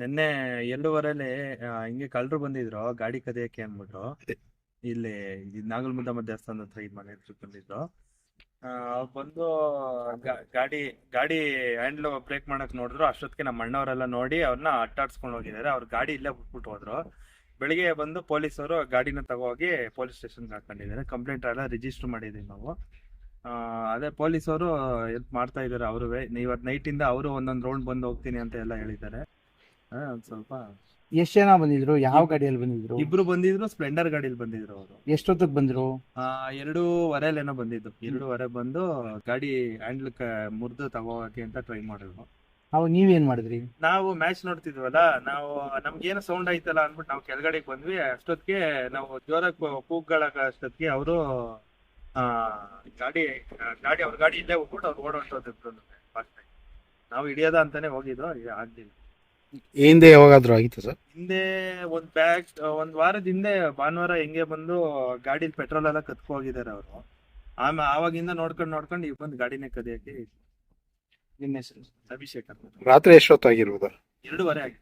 ನಿನ್ನೆ 2:15 ಹಿಂಗೆ ಕಳ್ರು ಬಂದಿದ್ರು ಗಾಡಿ ಕದಿಯಕ್ಕೆ ಅಂದ್ಬಿಟ್ರು. ಇಲ್ಲಿ ನಾಗಲ್ಮುದ್ದಮ್ಮ ದೇವಸ್ಥಾನದ ಹತ್ರ ಮನೆ ಹತ್ರ ಬಂದಿದ್ರು. ಅವ್ರು ಬಂದು ಗಾಡಿ ಗಾಡಿ ಹ್ಯಾಂಡ್ಲ್ ಬ್ರೇಕ್ ಮಾಡಕ್ ನೋಡಿದ್ರು. ಅಷ್ಟೊತ್ತಿಗೆ ನಮ್ಮ ಅಣ್ಣವರೆಲ್ಲ ನೋಡಿ ಅವ್ರನ್ನ ಅಟ್ಟಾಡ್ಸ್ಕೊಂಡು ಹೋಗಿದ್ದಾರೆ. ಅವ್ರ ಗಾಡಿ ಇಲ್ಲೇ ಬಿಟ್ಬಿಟ್ಟು ಹೋದ್ರು. ಬೆಳಿಗ್ಗೆ ಬಂದು ಪೊಲೀಸರು ಗಾಡಿನ ತಗೋಗಿ ಪೊಲೀಸ್ ಸ್ಟೇಷನ್ಗೆ ಹಾಕೊಂಡಿದ್ದಾರೆ. ಕಂಪ್ಲೇಂಟ್ ಎಲ್ಲ ರಿಜಿಸ್ಟರ್ ಮಾಡಿದೀವಿ ನಾವು. ಅದೇ ಪೊಲೀಸವರು ಹೆಲ್ಪ್ ಮಾಡ್ತಾ ಇದ್ದಾರೆ. ಅವರು ಇವತ್ತು ನೈಟಿಂದ ಅವರು ಒಂದೊಂದು ರೌಂಡ್ ಬಂದು ಹೋಗ್ತೀನಿ ಅಂತ ಎಲ್ಲ ಹೇಳಿದ್ದಾರೆ. ಒಂದ್ ಸ್ವಲ್ಪ ಎಷ್ಟ್ ಜನ ಬಂದಿದ್ರು? ಯಾವ ಗಾಡಿಯಲ್ಲಿ ಬಂದಿದ್ರು? ಇಬ್ರು ಬಂದಿದ್ರು, ಸ್ಪ್ಲೆಂಡರ್ ಗಾಡಿಯಲ್ಲಿ ಬಂದಿದ್ರು ಅವರು. ಎಷ್ಟೊತ್ತಿಗೆ ಬಂದ್ರು? 2:15 ಬಂದಿದ್ದು. 2:15 ಬಂದು ಗಾಡಿ ಹ್ಯಾಂಡ್ಲ್ ಮುರಿದು ತಗೋಕೆ ಅಂತ ಟ್ರೈ ಮಾಡಿದ್ರು. ಅವಾಗ ನೀವೇನ್ ಮಾಡಿದ್ರಿ? ನಾವು ಮ್ಯಾಚ್ ನೋಡ್ತಿದ್ವಲ್ಲ, ನಾವು ನಮ್ಗೇನೋ ಸೌಂಡ್ ಆಯ್ತಲ್ಲ ಅಂದ್ಬಿಟ್ಟು ನಾವು ಕೆಳಗಡೆಗೆ ಬಂದ್ವಿ. ಅಷ್ಟೊತ್ತಿಗೆ ನಾವು ಜೋರಾಗಿ ಕೂಗ್ಗಳಾಗ ಅಷ್ಟೊತ್ತಿಗೆ ಅವರು ಗಾಡಿ ಅವ್ರ ಗಾಡಿ ಇಲ್ಲೇ ಹೋಗ್ಬಿಟ್ಟು ಅವ್ರು ಓಡೋಂಟೋದ್ರು. ನಾವು ಹಿಡಿಯೋದ ಅಂತಾನೆ ಹೋಗಿದ್ದು, ಆಗ್ಲಿಲ್ಲ. ಹಿಂದೆ ಯಾವಾಗಾದ್ರೂ ಆಗಿತ್ತು ಸರ್? ಹಿಂದೆ ಒಂದ್ ವಾರದ ಹಿಂದೆ ಭಾನುವಾರ ಹೆಂಗೆ ಬಂದು ಗಾಡಿಲಿ ಪೆಟ್ರೋಲ್ ಎಲ್ಲ ಕತ್ಕೊ ಹೋಗಿದ್ದಾರೆ ಅವರು. ಆವಾಗಿಂದ ನೋಡ್ಕೊಂಡು ಈಗ ಬಂದು ಗಾಡಿನೇ ಕದಿಯಕ್ಕೆ. ನಿನ್ನೆ ಅಭಿಷೇಕ್ ಅಂತ. ರಾತ್ರಿ ಎಷ್ಟೊತ್ತಾಗಿರ್ಬೋದು? 2:15 ಆಗಿದೆ.